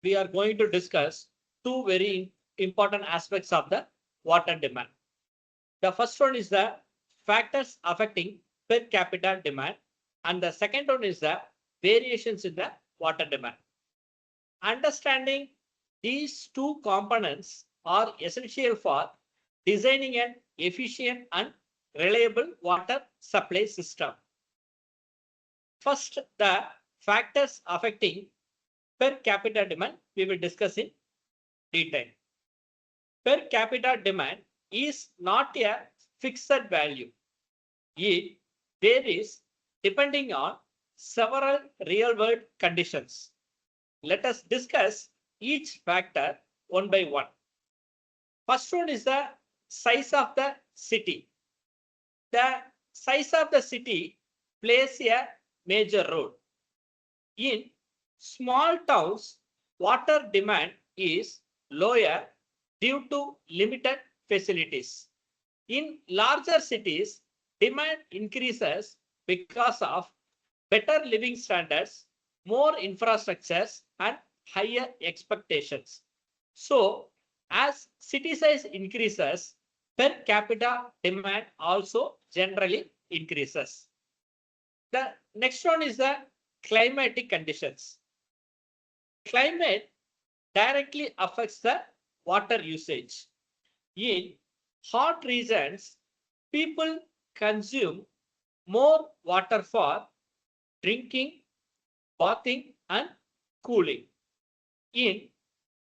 we are going to discuss two very important aspects of the water demand. The first one is the factors affecting per capita demand, and the second one is the variations in the water demand. Understanding these two components are essential for designing an efficient and reliable water supply system. First, the factors affecting per capita demand we will discuss in detail. Per capita demand is not a fixed value. It varies depending on several real world conditions. Let us discuss each factor one by one. First one is the size of the city. The size of the city plays a major role. In small towns, water demand is lower due to limited facilities. In larger cities, demand increases because of better living standards, more infrastructures, and higher expectations. So, as city size increases, per capita demand also generally increases. The next one is the climatic conditions. Climate directly affects the water usage. In hot regions, people consume more water for drinking, bathing, and cooling. In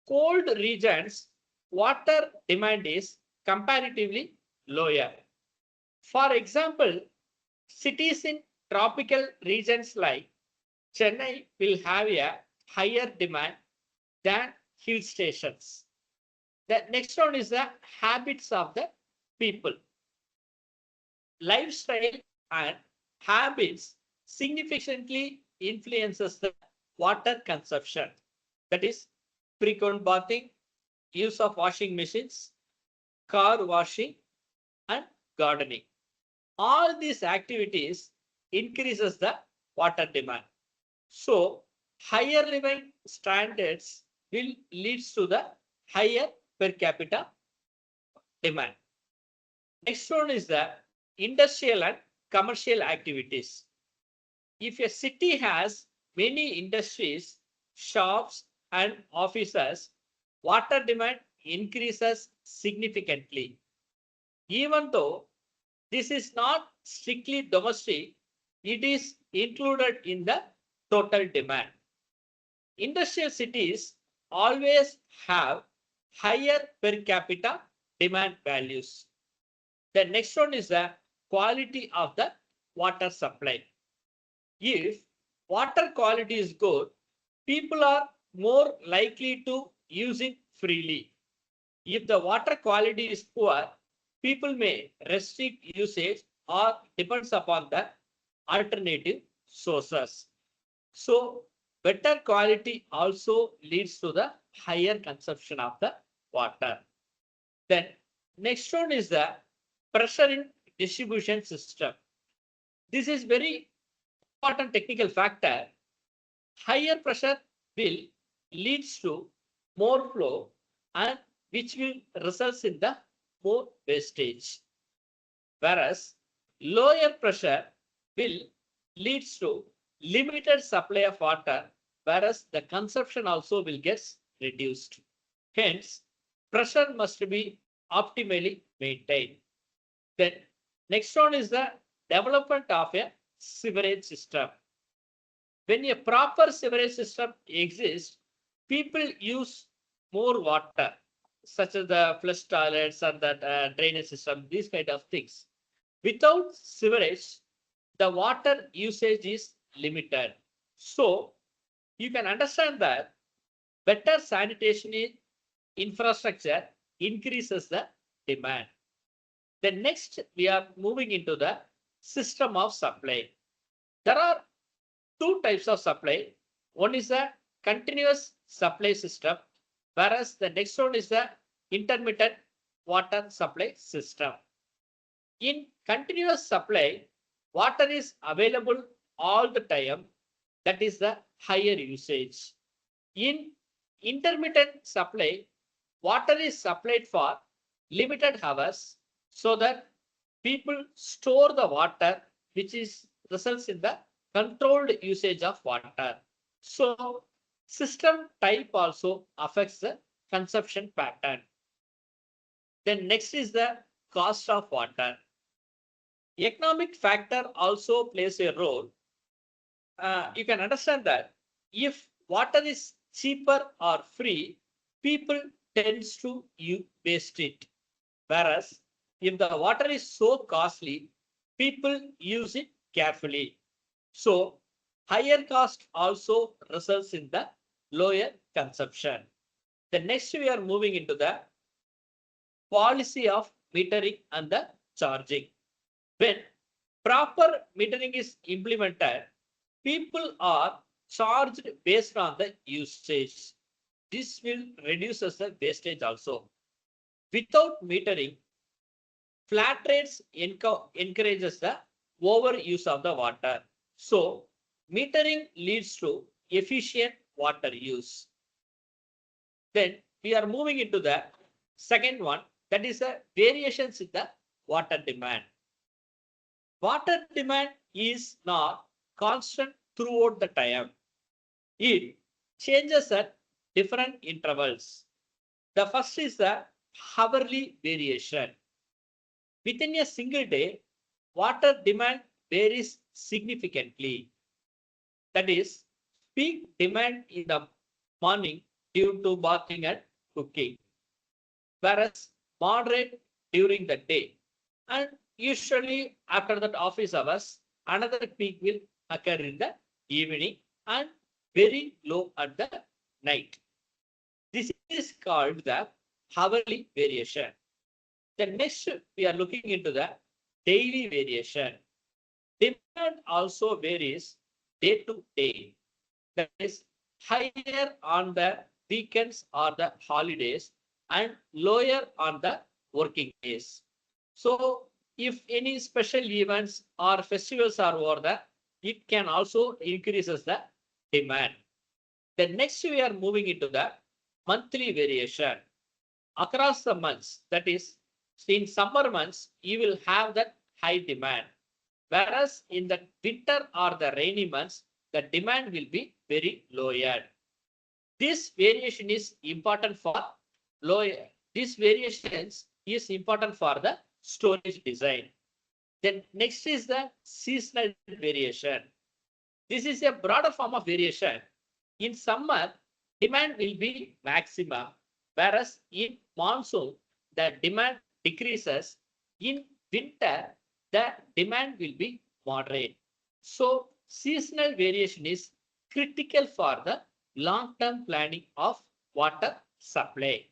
cold regions, water demand is comparatively lower. For example, cities in tropical regions like Chennai will have a higher demand than hill stations. The next one is the habits of the people. Lifestyle and habits significantly influences the water consumption. That is frequent bathing, use of washing machines, car washing, and gardening. All these activities increases the water demand. So higher living standards will lead to the higher per capita demand. Next one is the industrial and commercial activities. If a city has many industries, shops, and offices, water demand increases significantly. Even though this is not strictly domestic, it is included in the total demand. Industrial cities always have higher per capita demand values. The next one is the quality of the water supply. If water quality is good, people are more likely to use it freely. If the water quality is poor, people may restrict usage or depends upon the alternative sources. So better quality also leads to the higher consumption of the water. Then next one is the pressure in distribution system. This is very important technical factor. Higher pressure will leads to more flow and which will result in the more wastage. Whereas lower pressure will leads to limited supply of water, whereas the consumption also will get reduced. Hence, pressure must be optimally maintained. Then next one is the development of a sewerage system. When a proper sewerage system exists, people use more water, such as the flush toilets and that drainage system, these kind of things. Without sewerage, the water usage is limited. So you can understand that better sanitation infrastructure increases the demand. Then next, we are moving into the system of supply. There are two types of supply. One is a continuous supply system, whereas the next one is the intermittent water supply system. In continuous supply, water is available all the time. That is the higher usage. In intermittent supply, water is supplied for limited hours so that people store the water, which is results in the controlled usage of water. So system type also affects the consumption pattern. Then next is the cost of water. Economic factor also plays a role. You can understand that if water is cheaper or free, people tends to waste it. Whereas if the water is so costly, people use it carefully. So higher cost also results in the lower consumption. The next we are moving into the policy of metering and the charging. When proper metering is implemented, people are charged based on the usage. This will reduce the wastage also. Without metering, flat rates encourages the overuse of the water. So metering leads to efficient water use. Then we are moving into the second one, that is the variations in the water demand. Water demand is not constant throughout the time. It changes at different intervals. The first is the hourly variation. Within a single day, water demand varies significantly. That is, peak demand in the morning due to bathing and cooking, whereas moderate during the day. And usually after that office hours, another peak will occur in the evening and very low at the night. This is called the hourly variation. The next we are looking into the daily variation. Demand also varies day to day. That is higher on the weekends or the holidays and lower on the working days. So if any special events or festivals are over there, it can also increases the demand. Then next we are moving into the monthly variation across the months. That is, in summer months, you will have that high demand. Whereas in the winter or the rainy months, the demand will be very lower. This variation is important for lower. This variations is important for the storage design. Then next is the seasonal variation. This is a broader form of variation. In summer, demand will be maximum, whereas in monsoon, the demand decreases. In winter, the demand will be moderate. So seasonal variation is critical for the long-term planning of water supply.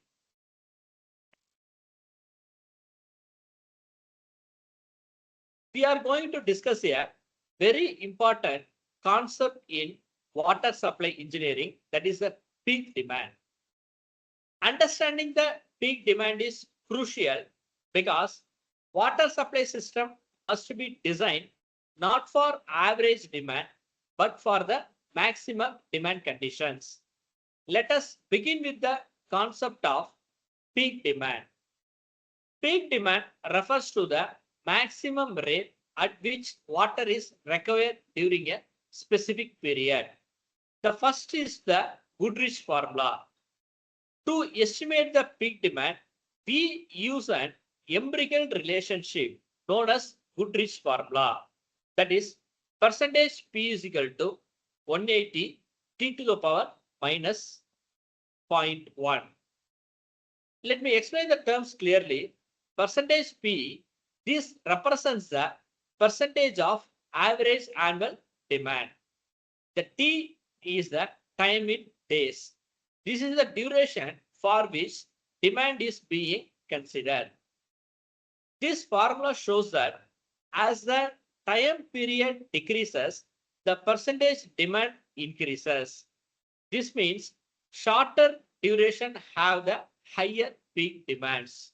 We are going to discuss a very important concept in water supply engineering, that is the peak demand. Understanding the peak demand is crucial because water supply system must be designed not for average demand but for the maximum demand conditions. Let us begin with the concept of peak demand. Peak demand refers to the maximum rate at which water is required during a specific period. The first is the Goodrich formula. To estimate the peak demand, we use an empirical relationship known as Goodrich formula. That is, percentage P is equal to 180 T to the power minus 0.1. Let me explain the terms clearly. Percentage P, this represents the percentage of average annual demand. The T is the time in days. This is the duration for which demand is being considered. This formula shows that as the time period decreases, the percentage demand increases. This means shorter duration have the higher peak demands.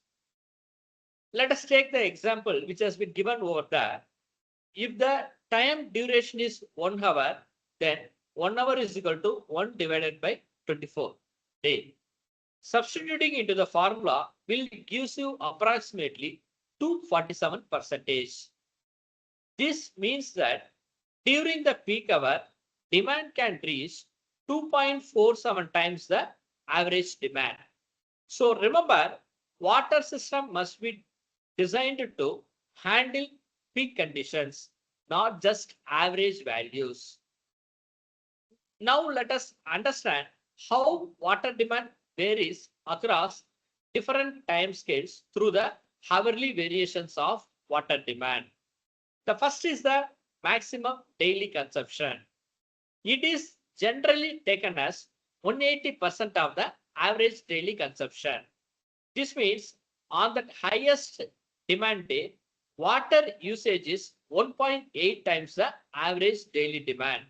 Let us take the example which has been given over there. If the time duration is 1 hour, then 1 hour is equal to 1 divided by 24. day. Substituting into the formula will gives you approximately 247%. This means that during the peak hour, demand can reach 2.47 times the average demand. So remember, water system must be designed to handle peak conditions, not just average values. Now let us understand how water demand varies across different time scales through the hourly variations of water demand. The first is the maximum daily consumption. It is generally taken as 180% of the average daily consumption. This means on the highest demand day, water usage is 1.8 times the average daily demand.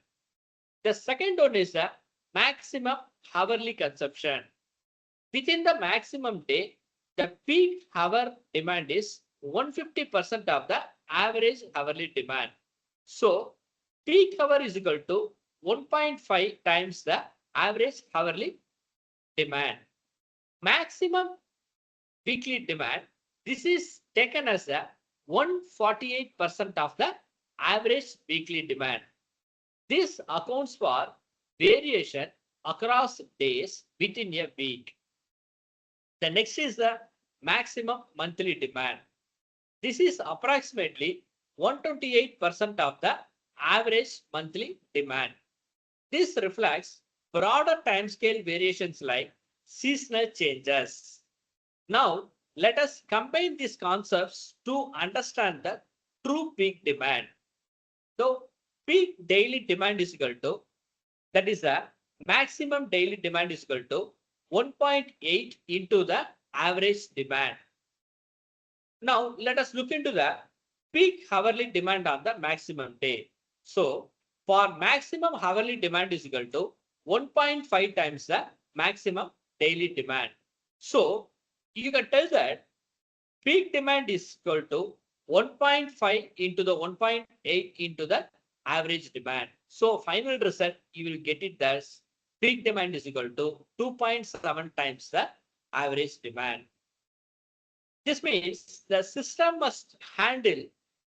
The second one is the maximum hourly consumption. Within the maximum day, the peak hour demand is 150% of the average hourly demand. So, peak hour is equal to 1.5 times the average hourly demand. Maximum weekly demand, this is taken as a 148% of the average weekly demand. This accounts for variation across days within a week. The next is the maximum monthly demand. This is approximately 128% of the average monthly demand. This reflects broader timescale variations like seasonal changes. Now, let us combine these concepts to understand the true peak demand. So, peak daily demand is equal to, that is the maximum daily demand is equal to 1.8 into the average demand. Now, let us look into the peak hourly demand on the maximum day. So, for maximum hourly demand is equal to 1.5 times the maximum daily demand. So, you can tell that peak demand is equal to 1.5 into the 1.8 into the average demand. So, final result, you will get it as peak demand is equal to 2.7 times the average demand. This means the system must handle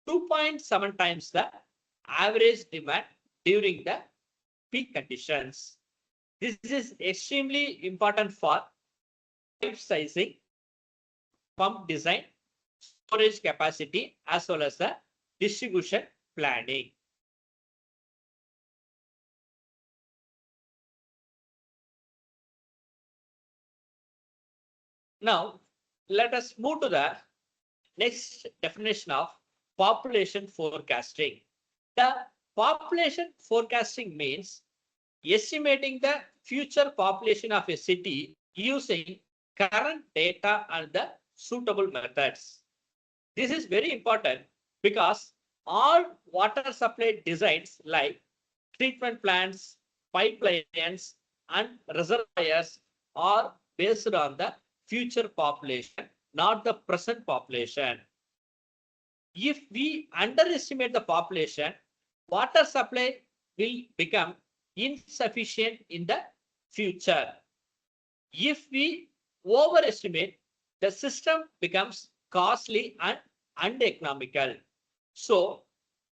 2.7 times the average demand during the peak conditions. This is extremely important for pipe sizing, pump design, storage capacity, as well as the distribution planning. Now, let us move to the next definition of population forecasting. The population forecasting means estimating the future population of a city using current data and the suitable methods. This is very important because all water supply designs like treatment plants, pipelines, and reservoirs are based on the future population, not the present population. If we underestimate the population, water supply will become insufficient in the future. If we overestimate, the system becomes costly and uneconomical. So,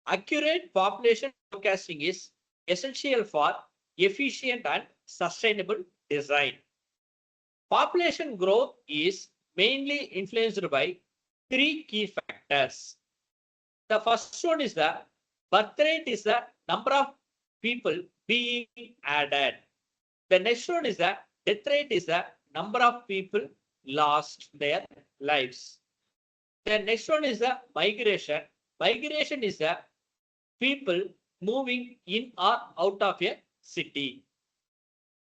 accurate population forecasting is essential for efficient and sustainable design. Population growth is mainly influenced by three key factors. The first one is the birth rate is the number of people being added. The next one is the death rate is the number of people lost their lives. The next one is the migration. Migration is the people moving in or out of a city.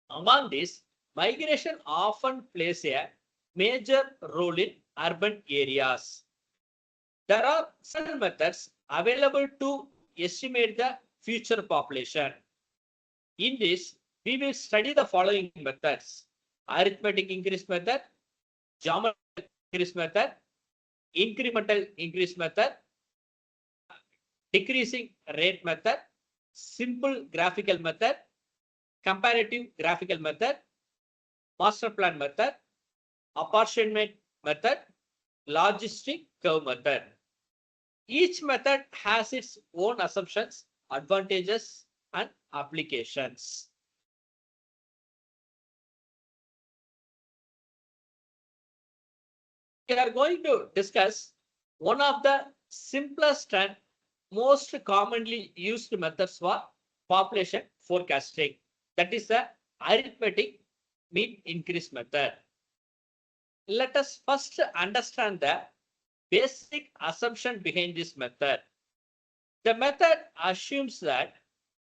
Among these, migration often plays a major role in urban areas. There are certain methods available to estimate the future population. In this, we will study the following methods: arithmetic increase method, geometric increase method, incremental increase method, decreasing rate method, simple graphical method, comparative graphical method, master plan method, apportionment method, logistic curve method. Each method has its own assumptions, advantages, and applications. We are going to discuss one of the simplest and most commonly used methods for population forecasting. That is the arithmetic mean increase method. Let us first understand the basic assumption behind this method. The method assumes that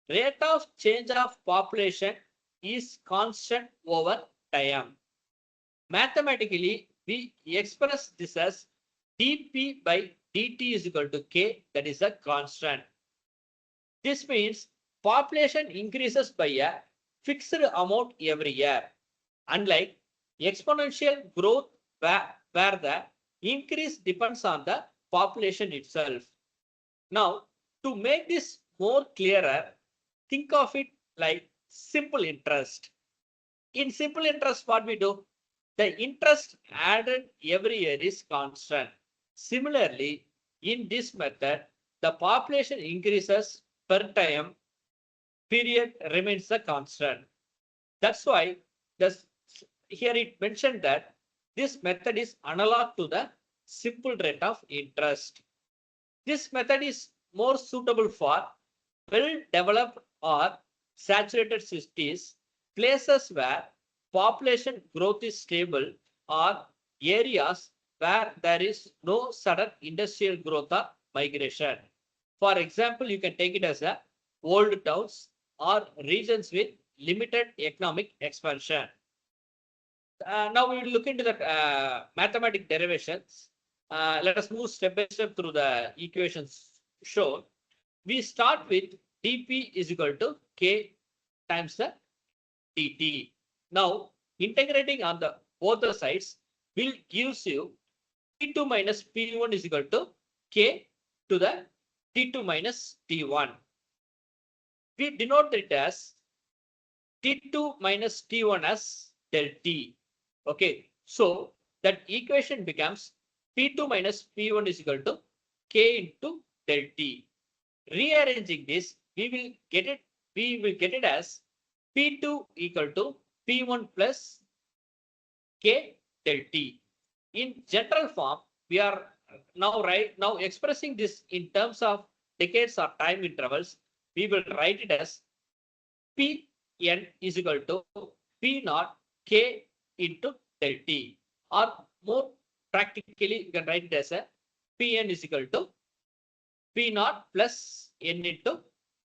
rate of change of population is constant over time. Mathematically, we express this as dp by dt is equal to k, that is a constant. This means population increases by a fixed amount every year, unlike exponential growth where the increase depends on the population itself. Now, to make this more clearer, think of it like simple interest. In simple interest, what we do? The interest added every year is constant. Similarly, in this method, the population increases per time, period remains a constant. That's why here it mentioned that this method is analog to the simple rate of interest. This method is more suitable for well-developed or saturated cities, places where population growth is stable, or areas where there is no sudden industrial growth or migration. For example, you can take it as a old towns or regions with limited economic expansion. Now we will look into the mathematical derivations. Let us move step by step through the equations shown. We start with dp is equal to k times the dt. Now integrating on the both the sides will gives you p2 minus p1 is equal to k to the t2 minus t1. We denote it as t2 minus t1 as del t. Okay, so that equation becomes p2 minus p1 is equal to k into del t. Rearranging this, we will get it as p2 equal to p1 plus k del t. In general form, we are now expressing this in terms of decades or time intervals. We will write it as pn is equal to p naught k into del t, or more practically you can write it as a pn is equal to p naught plus n into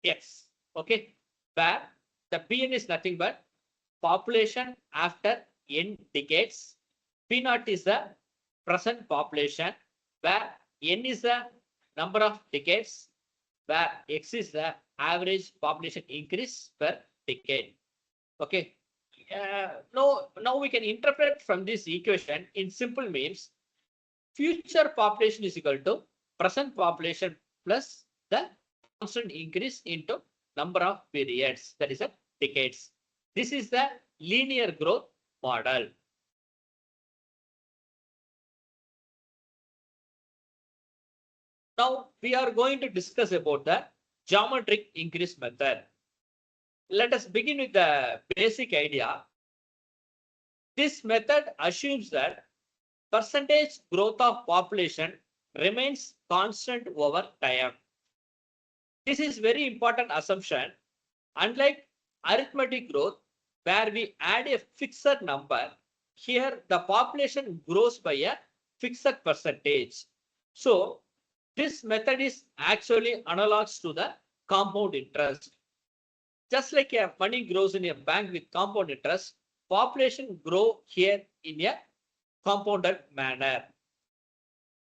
x. Okay, where the pn is nothing but population after n decades. P naught is the present population, where n is the number of decades, where x is the average population increase per decade. Okay. Now we can interpret from this equation in simple means future population is equal to present population plus the constant increase into number of periods, that is a decades. This is the linear growth model. Now we are going to discuss about the geometric increase method. Let us begin with the basic idea. This method assumes that percentage growth of population remains constant over time. This is very important assumption. Unlike arithmetic growth, where we add a fixed number, here the population grows by a fixed percentage. So this method is actually analogous to the compound interest. Just like a money grows in a bank with compound interest, population grow here in a compounded manner.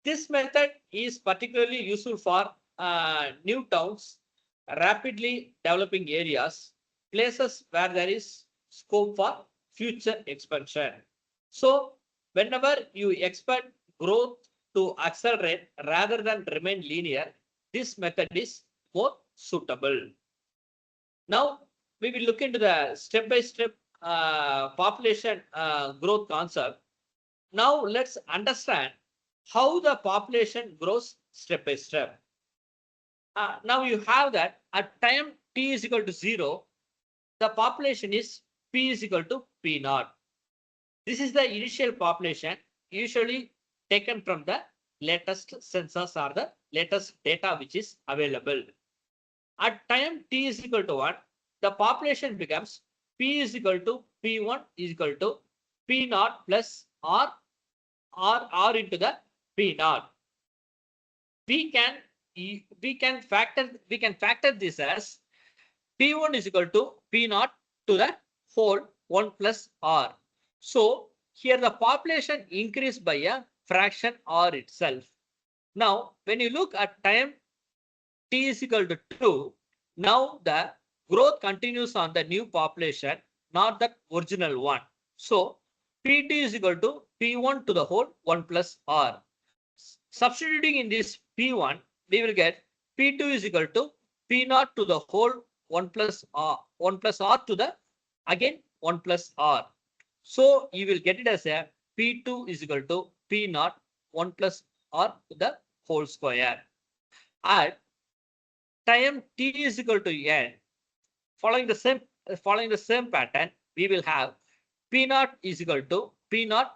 This method is particularly useful for new towns, rapidly developing areas, places where there is scope for future expansion. So whenever you expect growth to accelerate rather than remain linear, this method is more suitable. Now we will look into the step-by-step population growth concept. Now let's understand how the population grows step by step. Now you have that at time t is equal to 0, the population is p is equal to p naught. This is the initial population usually taken from the latest census or the latest data which is available. At time t is equal to 1, the population becomes p is equal to p1 is equal to p naught plus r into the p naught. We can factor this as p1 is equal to p naught to the whole 1 plus r. So here the population increased by a fraction r itself. Now when you look at time t is equal to 2, now the growth continues on the new population, not the original one. So pt is equal to p1 to the whole 1 plus r. Substituting in this p1, we will get p2 is equal to p0 to the whole 1 plus r to the again 1 plus r. So you will get it as a p2 is equal to p0 1 plus r to the whole square. At time t is equal to n, following the same pattern, we will have p0 is equal to p0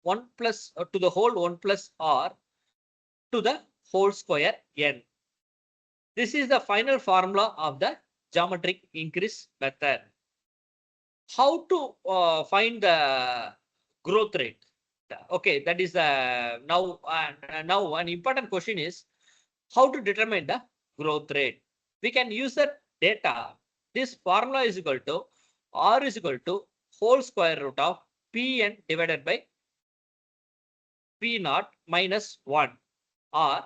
1 plus to the whole 1 plus r to the whole square n. This is the final formula of the geometric increase method. How to find the growth rate? Okay, that is now an important question is how to determine the growth rate. We can use the data. This formula is equal to r is equal to whole square root of pn divided by p0 minus 1. Or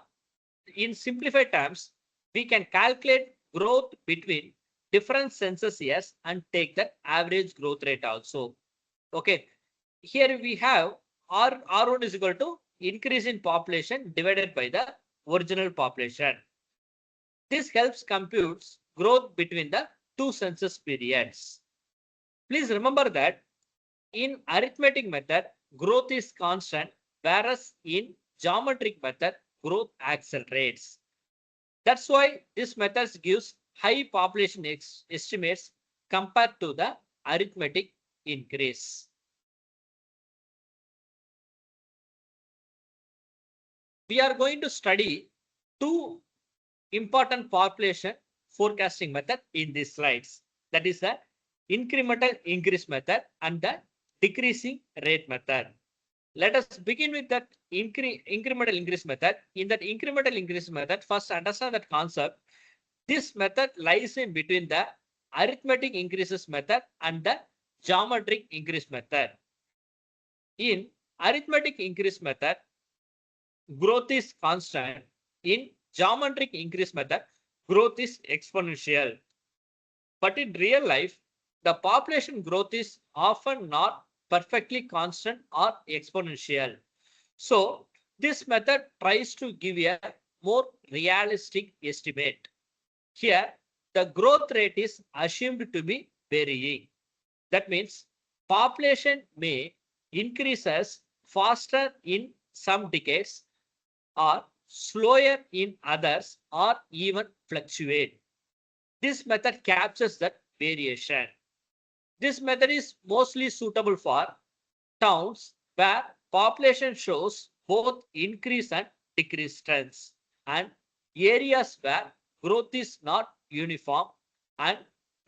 in simplified terms, we can calculate growth between different census years and take the average growth rate also. Okay, here we have r1 is equal to increase in population divided by the original population. This helps compute growth between the two census periods. Please remember that in arithmetic method, growth is constant, whereas in geometric method, growth accelerates. That's why this method gives high population estimates compared to the arithmetic increase. We are going to study two important population forecasting method in these slides. That is the incremental increase method and the decreasing rate method. Let us begin with that incremental increase method. In that incremental increase method, first understand that concept. This method lies in between the arithmetic increases method and the geometric increase method. In arithmetic increase method, growth is constant. In geometric increase method, growth is exponential. But in real life, the population growth is often not perfectly constant or exponential. So this method tries to give a more realistic estimate. Here, the growth rate is assumed to be varying. That means population may increases faster in some decades or slower in others or even fluctuate. This method captures that variation. This method is mostly suitable for towns where population shows both increase and decrease trends, and areas where growth is not uniform, and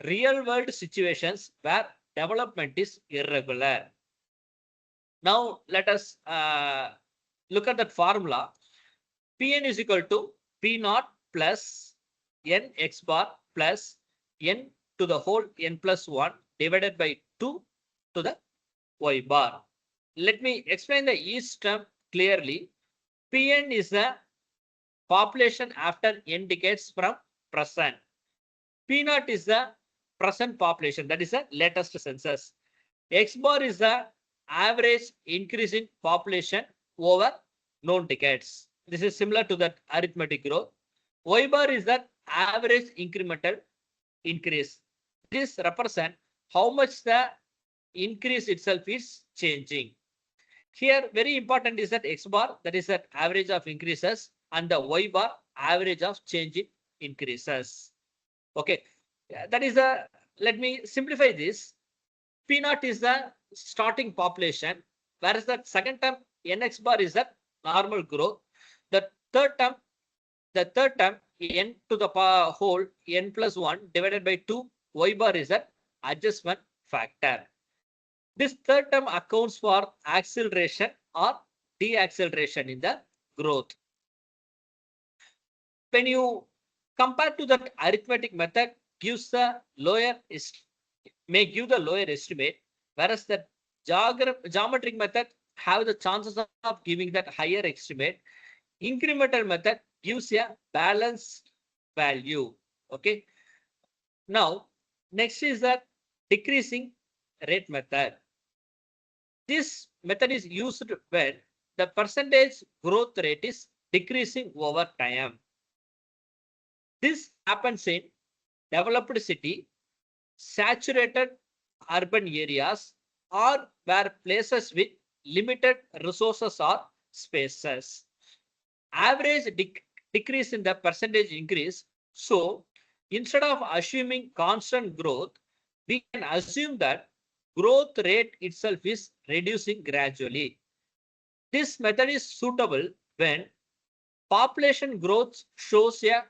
real world situations where development is irregular. Now let us look at that formula. Pn is equal to p0 plus n x bar plus n to the whole n plus 1 divided by 2 to the y bar. Let me explain the each term clearly. Pn is the population after n decades from present. P0 is the present population, that is the latest census. X bar is the average increase in population over known decades. This is similar to that arithmetic growth. Y bar is the average incremental increase. This represents how much the increase itself is changing. Here, very important is that X bar, that is that average of increases, and the Y bar, average of change in increases. Okay, that is the, let me simplify this. P naught is the starting population, whereas the second term NX bar is the normal growth. The third term, n to the whole n plus 1 divided by 2, Y bar is the adjustment factor. This third term accounts for acceleration or deacceleration in the growth. When you compare to that arithmetic method, gives the lower may give the lower estimate, whereas the geometric method have the chances of giving that higher estimate. Incremental method gives a balanced value. Okay. Now, next is the decreasing rate method. This method is used when the percentage growth rate is decreasing over time. This happens in developed city, saturated urban areas, or where places with limited resources or spaces. Average decrease in the percentage increase. So instead of assuming constant growth, we can assume that growth rate itself is reducing gradually. This method is suitable when population growth shows a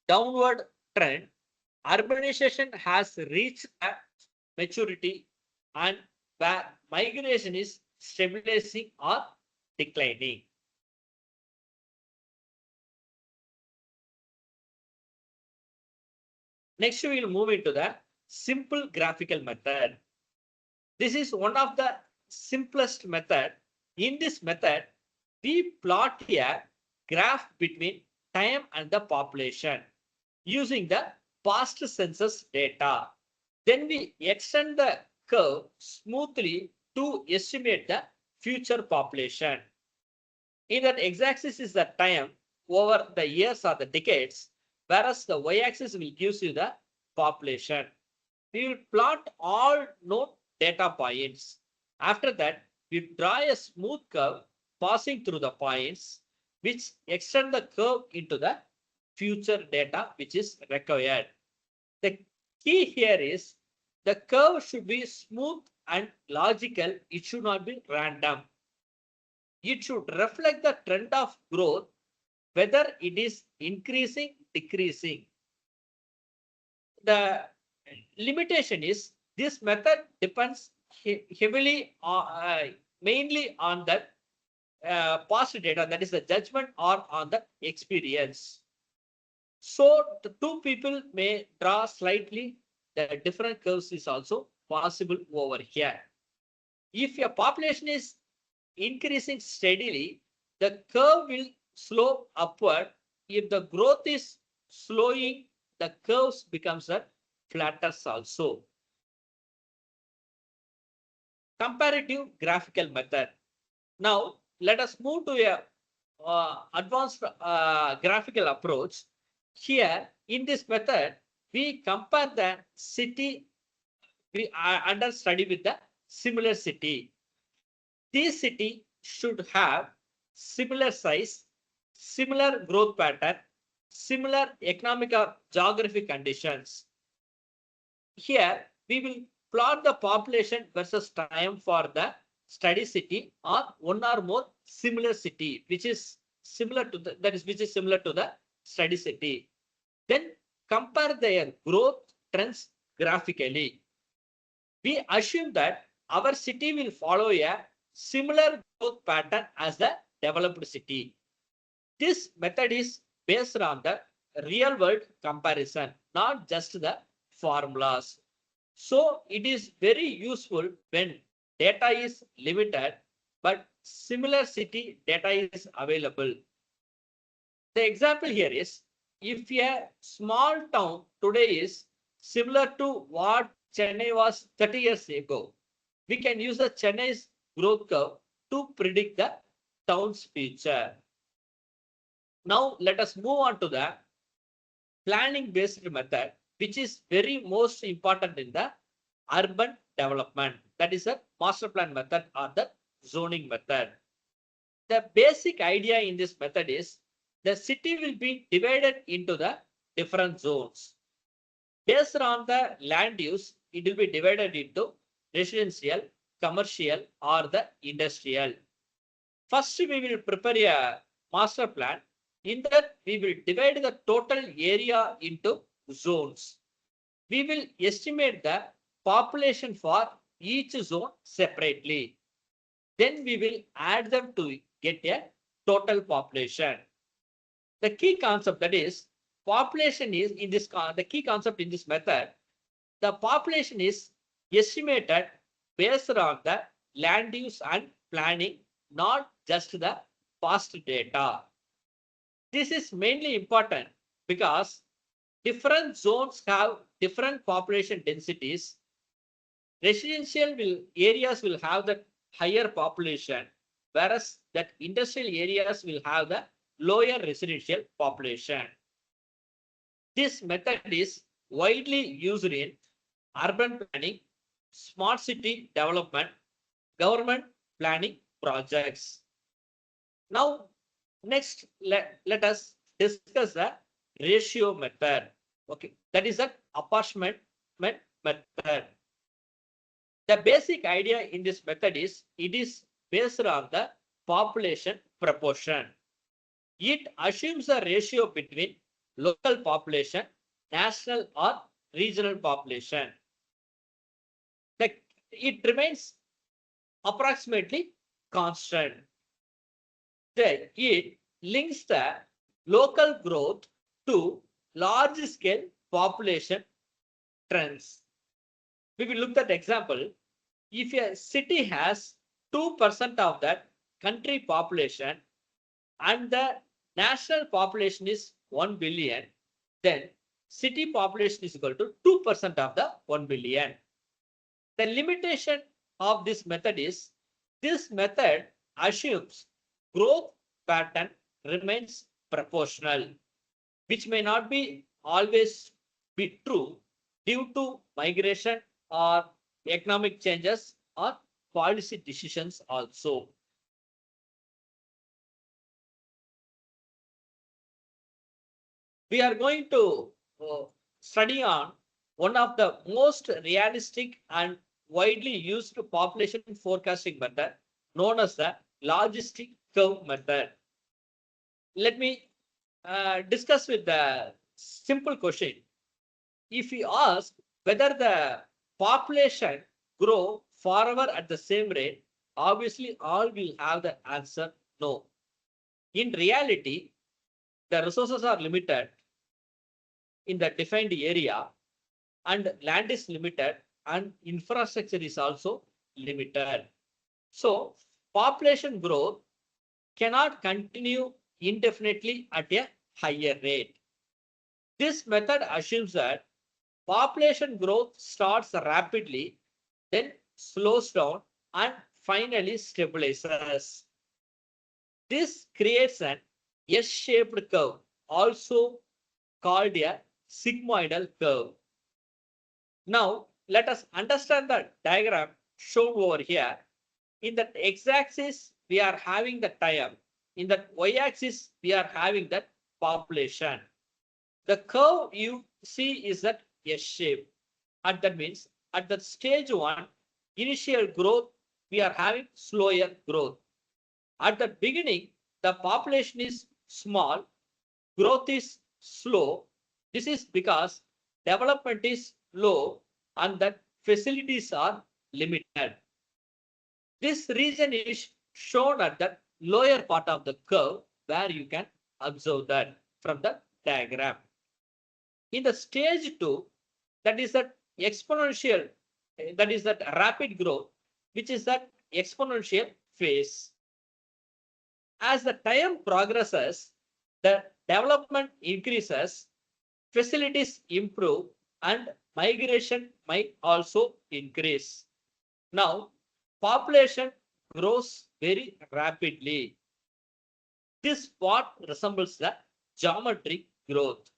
downward trend, urbanization has reached a maturity, and where migration is stabilizing or declining. Next, we will move into the simple graphical method. This is one of the simplest method. In this method, we plot a graph between time and the population using the past census data. Then we extend the curve smoothly to estimate the future population. In that x-axis is the time over the years or the decades, whereas the y-axis will give you the population. We will plot all known data points. After that, we draw a smooth curve passing through the points, which extend the curve into the future data which is required. The key here is the curve should be smooth and logical. It should not be random. It should reflect the trend of growth, whether it is increasing, decreasing. The limitation is this method depends heavily mainly on the past data, that is the judgment, or on the experience. So the two people may draw slightly the different curves is also possible over here. If your population is increasing steadily, the curve will slope upward. If the growth is slowing, the curves becomes a flatter also. Comparative graphical method. Now let us move to a advanced graphical approach. Here in this method, we compare the city we under study with the similar city. This city should have similar size, similar growth pattern, similar economic or geographic conditions. Here we will plot the population versus time for the study city or one or more similar city which is similar to the similar to the study city. Then compare their growth trends graphically. We assume that our city will follow a similar growth pattern as the developed city. This method is based on the real world comparison, not just the formulas. So it is very useful when data is limited, but similar city data is available. The example here is, if a small town today is similar to what Chennai was 30 years ago, we can use the Chennai's growth curve to predict the town's future. Now let us move on to the planning based method, which is very most important in the urban development. That is a master plan method or the zoning method. The basic idea in this method is the city will be divided into the different zones. Based on the land use, it will be divided into residential, commercial, or the industrial. First, we will prepare a master plan. In that, we will divide the total area into zones. We will estimate the population for each zone separately. Then we will add them to get a total population. The key concept, that is, population is in this, the key concept in this method, the population is estimated based on the land use and planning, not just the past data. This is mainly important because different zones have different population densities. Residential areas will have the higher population, whereas that industrial areas will have the lower residential population. This method is widely used in urban planning, smart city development, government planning projects. Now, next, let us discuss the ratio method. Okay, that is an apportionment method. The basic idea in this method is it is based on the population proportion. It assumes a ratio between local population, national or regional population. It remains approximately constant. Then it links the local growth to large scale population trends. We will look at example. If a city has 2% of that country population and the national population is 1 billion, then city population is equal to 2% of the 1 billion. The limitation of this method is this method assumes growth pattern remains proportional, which may not be always be true due to migration or economic changes or policy decisions also. We are going to study on one of the most realistic and widely used population forecasting method known as the logistic curve method. Let me discuss with the simple question. If we ask whether the population grow forever at the same rate, obviously all will have the answer no. In reality, the resources are limited in the defined area and land is limited and infrastructure is also limited. So population growth cannot continue indefinitely at a higher rate. This method assumes that population growth starts rapidly, then slows down and finally stabilizes. This creates an S-shaped curve, also called a sigmoidal curve. Now, let us understand the diagram shown over here. In the x-axis, we are having the time. In the y-axis, we are having the population. The curve you see is that S shape. And that means at the stage 1, initial growth, we are having slower growth. At the beginning, the population is small, growth is slow. This is because development is low and that facilities are limited. This region is shown at the lower part of the curve where you can observe that from the diagram. In the stage 2, that is that exponential, that is that rapid growth, which is that exponential phase. As the time progresses, the development increases, facilities improve, and migration might also increase. Now, population grows very rapidly. This part resembles the geometric growth.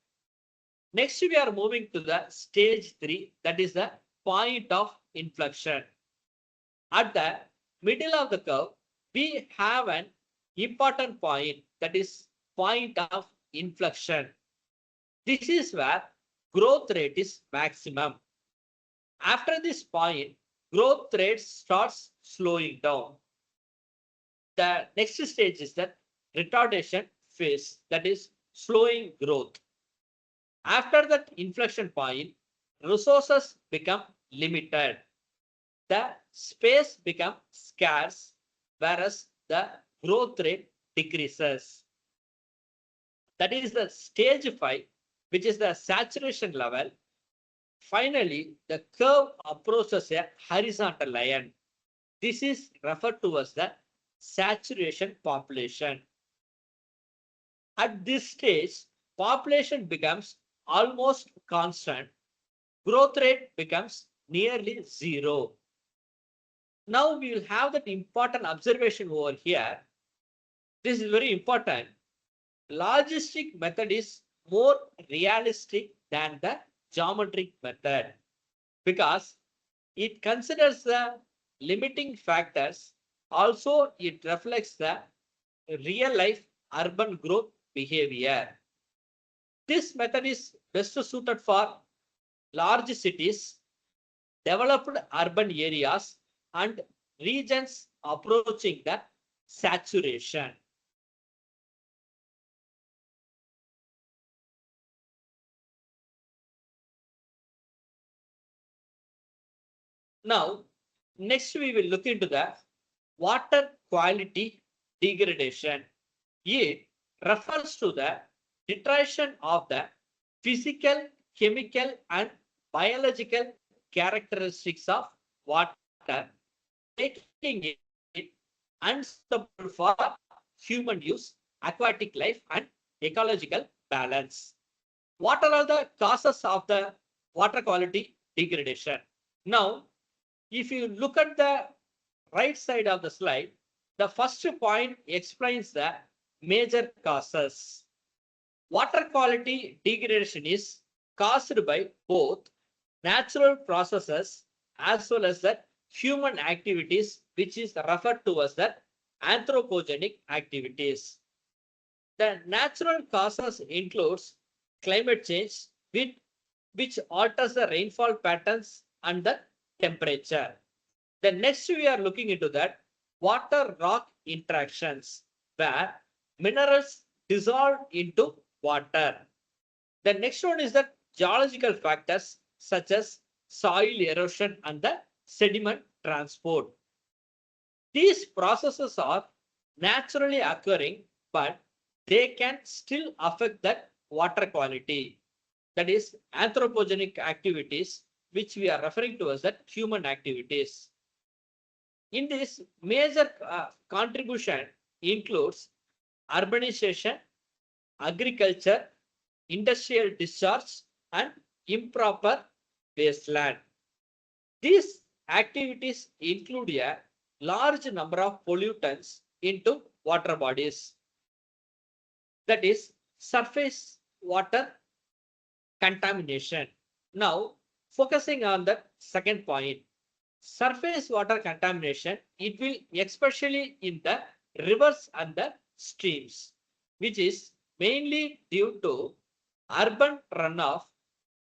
Next, we are moving to the stage 3, that is the point of inflection. At the middle of the curve, we have an important point, that is point of inflection. This is where growth rate is maximum. After this point, growth rate starts slowing down. The next stage is the retardation phase, that is slowing growth. After that inflection point, resources become limited. The space becomes scarce, whereas the growth rate decreases. That is the stage 5, which is the saturation level. Finally, the curve approaches a horizontal line. This is referred to as the saturation population. At this stage, population becomes almost constant. Growth rate becomes nearly zero. Now we will have that important observation over here. This is very important. Logistic method is more realistic than the geometric method because it considers the limiting factors. Also, it reflects the real life urban growth behavior. This method is best suited for large cities, developed urban areas, and regions approaching the saturation. Now, next we will look into the water quality degradation. It refers to the deterioration of the physical, chemical, and biological characteristics of water, making it unsuitable for human use, aquatic life, and ecological balance. What are all the causes of the water quality degradation? Now, if you look at the right side of the slide, the first point explains the major causes. Water quality degradation is caused by both natural processes as well as the human activities, which is referred to as the anthropogenic activities. The natural causes includes climate change, which alters the rainfall patterns and the temperature. The next we are looking into that water rock interactions, where minerals dissolve into water. The next one is the geological factors such as soil erosion and the sediment transport. These processes are naturally occurring, but they can still affect the water quality. That is anthropogenic activities, which we are referring to as the human activities. In this, major contribution includes urbanization, agriculture, industrial discharge, and improper wasteland. These activities include a large number of pollutants into water bodies. That is surface water contamination. Now, focusing on the second point, surface water contamination, it will especially in the rivers and the streams, which is mainly due to urban runoff,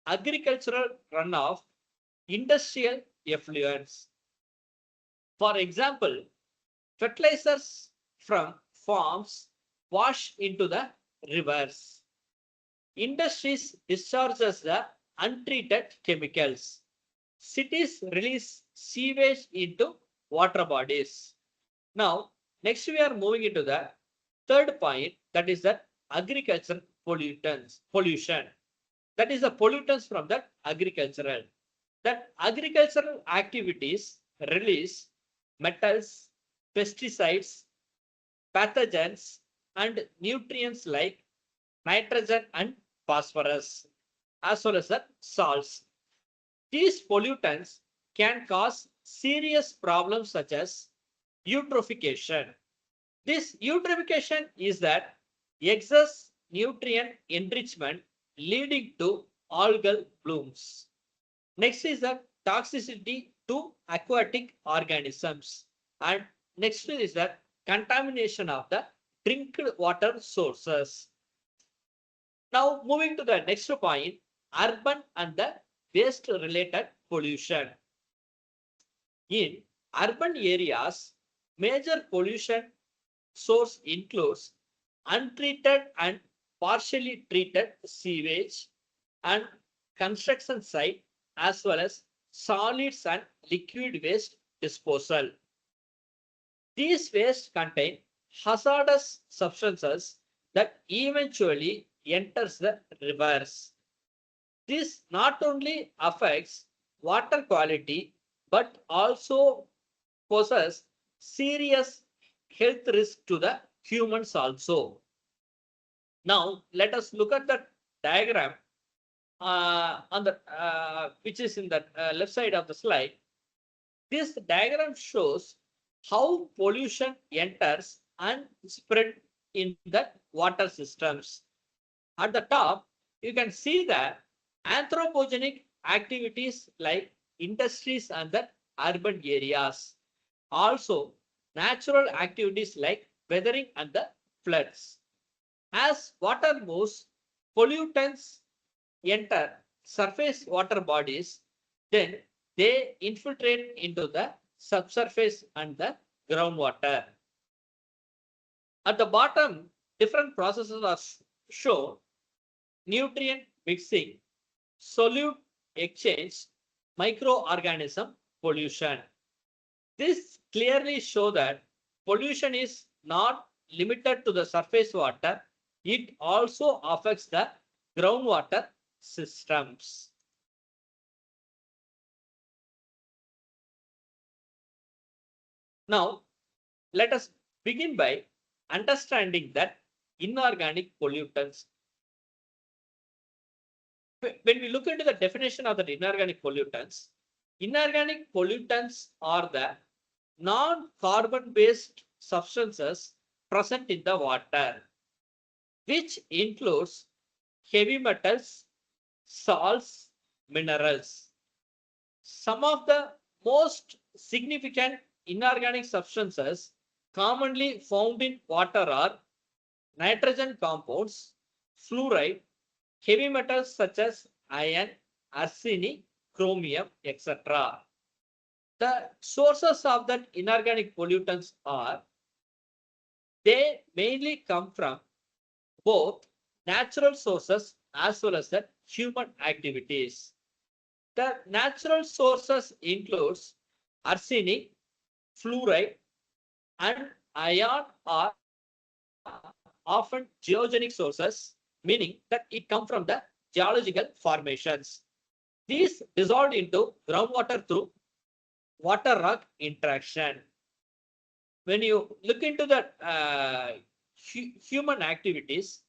agricultural runoff, industrial effluents. For example, fertilizers from farms wash into the rivers. Industries discharges the untreated chemicals. Cities release sewage into water bodies. Now, next we are moving into the third point, that is the agricultural pollution. That is the pollutants from the agricultural. That agricultural activities release metals, pesticides, pathogens, and nutrients like nitrogen and phosphorus, as well as the salts. These pollutants can cause serious problems such as eutrophication. This eutrophication is that excess nutrient enrichment leading to algal blooms. Next is the toxicity to aquatic organisms. And next is the contamination of the drinking water sources. Now moving to the next point, urban and the waste related pollution. In urban areas, major pollution source includes untreated and partially treated sewage and construction site as well as solids and liquid waste disposal. These wastes contain hazardous substances that eventually enters the rivers. This not only affects water quality but also poses serious health risk to the humans also. Now let us look at the diagram on the which is in the left side of the slide. This diagram shows how pollution enters and spread in the water systems. At the top, you can see that anthropogenic activities like industries and the urban areas. Also, natural activities like weathering and the floods. As water moves, pollutants enter surface water bodies, then they infiltrate into the subsurface and the groundwater. At the bottom, different processes are shown: nutrient mixing, solute exchange, microorganism pollution. This clearly shows that pollution is not limited to the surface water, it also affects the groundwater systems. Now, let us begin by understanding that inorganic pollutants. When we look into the definition of the inorganic pollutants are the non-carbon based substances present in the water, which includes heavy metals, salts, minerals. Some of the most significant inorganic substances commonly found in water are nitrogen compounds, fluoride, heavy metals such as iron, arsenic, chromium, etc. The sources of that inorganic pollutants are, they mainly come from both natural sources as well as the human activities. The natural sources includes arsenic, fluoride, and iron are often geogenic sources, meaning that it comes from the geological formations. These dissolved into groundwater through water rock interaction. When you look into the human activities,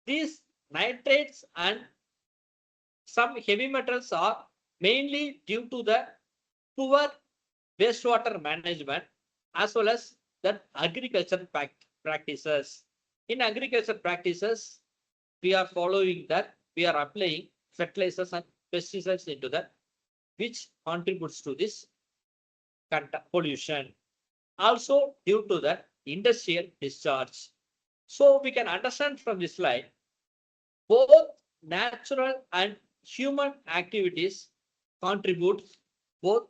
these nitrates and some heavy metals are mainly due to the poor wastewater management as well as the agriculture practices. In agriculture practices, we are following that, we are applying fertilizers and pesticides into that, which contributes to this pollution. Also due to the industrial discharge. So we can understand from this slide, both natural and human activities contribute, both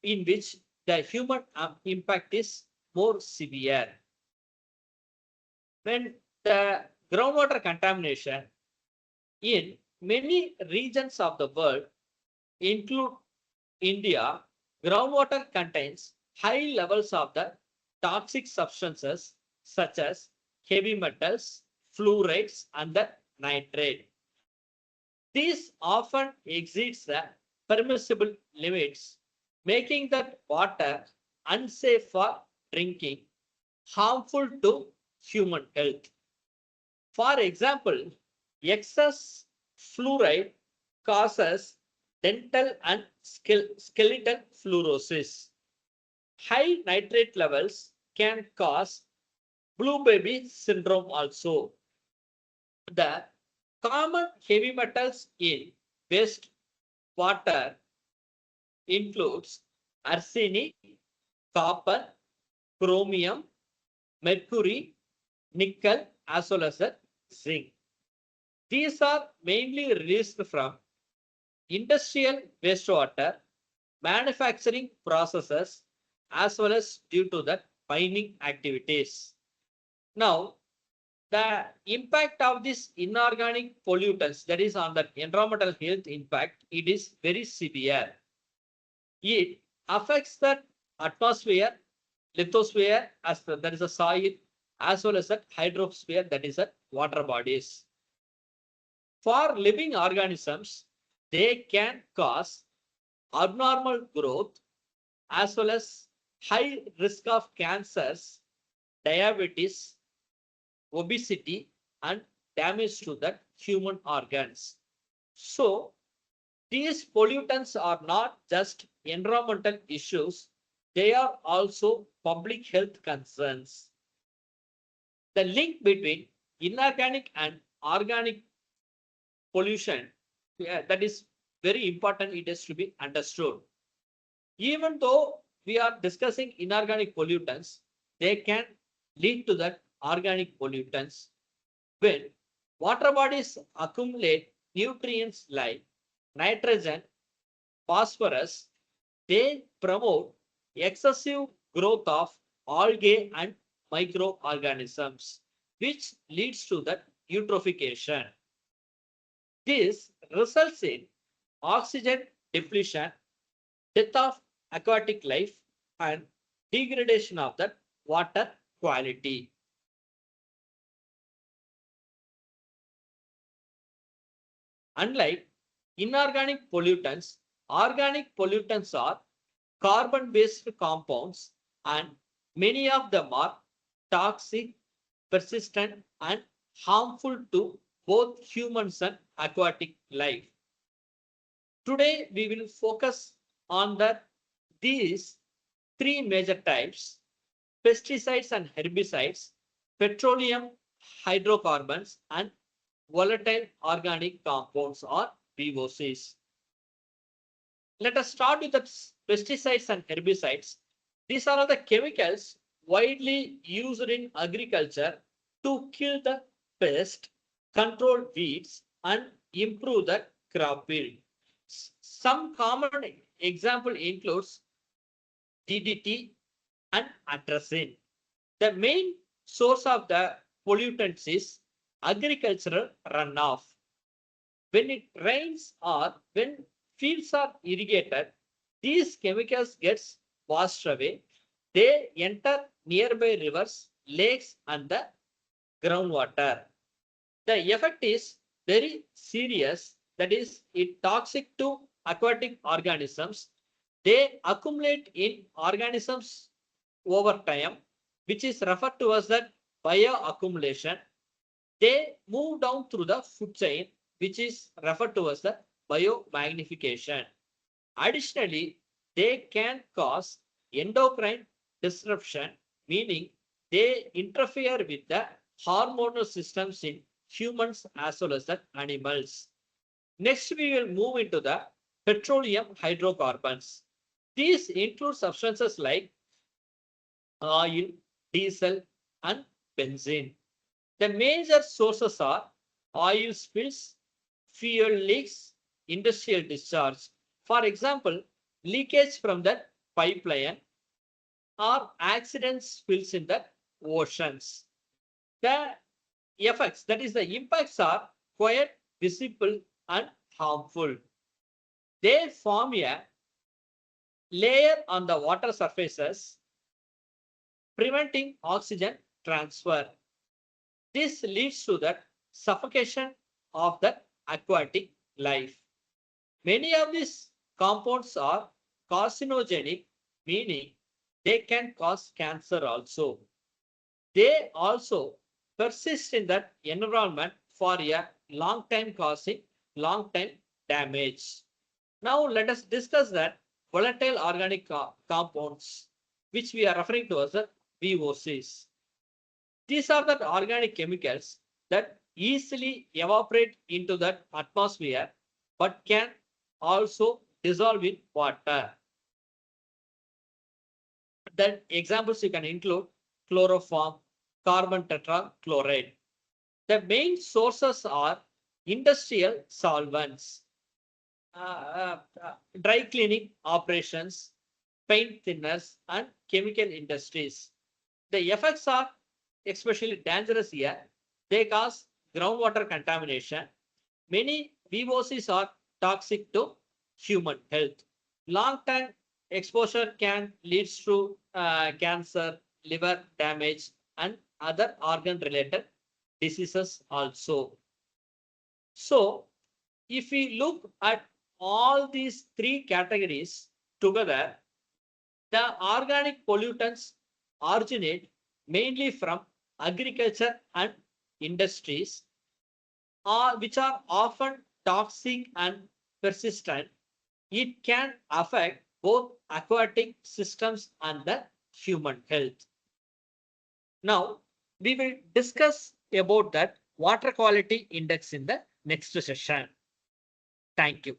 in which the human impact is more severe. When the groundwater contamination in many regions of the world, include India, groundwater contains high levels of the toxic substances such as heavy metals, fluorides, and the nitrate. This often exceeds the permissible limits, making that water unsafe for drinking, harmful to human health. For example, excess fluoride causes dental and skeletal fluorosis. High nitrate levels can cause blue baby syndrome also. The common heavy metals in waste water includes arsenic, copper, chromium, mercury, nickel, as well as zinc. These are mainly released from industrial wastewater, manufacturing processes, as well as due to the mining activities. Now, the impact of these inorganic pollutants, that is on the environmental health impact, it is very severe. It affects the atmosphere, lithosphere, as that is a soil, as well as the hydrosphere, that is the water bodies. For living organisms, they can cause abnormal growth as well as high risk of cancers, diabetes, obesity, and damage to the human organs. So, these pollutants are not just environmental issues, they are also public health concerns. The link between inorganic and organic pollution, that is very important, it has to be understood. Even though we are discussing inorganic pollutants, they can lead to that organic pollutants. When water bodies accumulate nutrients like nitrogen, phosphorus, they promote excessive growth of algae and microorganisms, which leads to the eutrophication. This results in oxygen depletion, death of aquatic life, and degradation of the water quality. Unlike inorganic pollutants, organic pollutants are carbon-based compounds and many of them are toxic, persistent, and harmful to both humans and aquatic life. Today, we will focus on these three major types: pesticides and herbicides, petroleum hydrocarbons, and volatile organic compounds or VOCs. Let us start with the pesticides and herbicides. These are the chemicals widely used in agriculture to kill the pest, control weeds, and improve the crop yield. Some common example includes DDT and atrazine. The main source of the pollutants is agricultural runoff. When it rains or when fields are irrigated, these chemicals gets washed away. They enter nearby rivers, lakes, and the groundwater. The effect is very serious. That is, it toxic to aquatic organisms. They accumulate in organisms over time, which is referred to as the bioaccumulation. They move down through the food chain, which is referred to as the biomagnification. Additionally, they can cause endocrine disruption, meaning they interfere with the hormonal systems in humans as well as the animals. Next, we will move into the petroleum hydrocarbons. These include substances like oil, diesel, and benzene. The major sources are oil spills, fuel leaks, industrial discharge. For example, leakage from the pipeline or accident spills in the oceans. The effects, that is, the impacts are quite visible and harmful. They form a layer on the water surfaces, preventing oxygen transfer. This leads to the suffocation of the aquatic life. Many of these compounds are carcinogenic, meaning they can cause cancer also. They also persist in that environment for a long time, causing long time damage. Now let us discuss that volatile organic compounds, which we are referring to as the VOCs. These are the organic chemicals that easily evaporate into the atmosphere but can also dissolve in water. Then examples you can include chloroform, carbon tetrachloride. The main sources are industrial solvents, dry cleaning operations, paint thinners, and chemical industries. The effects are especially dangerous here. They cause groundwater contamination. Many VOCs are toxic to human health. Long-term exposure can lead to cancer, liver damage, and other organ-related diseases also. So, if we look at all these three categories together, the organic pollutants originate mainly from agriculture and industries, which are often toxic and persistent. It can affect both aquatic systems and the human health. Now, we will discuss about that water quality index in the next session. Thank you.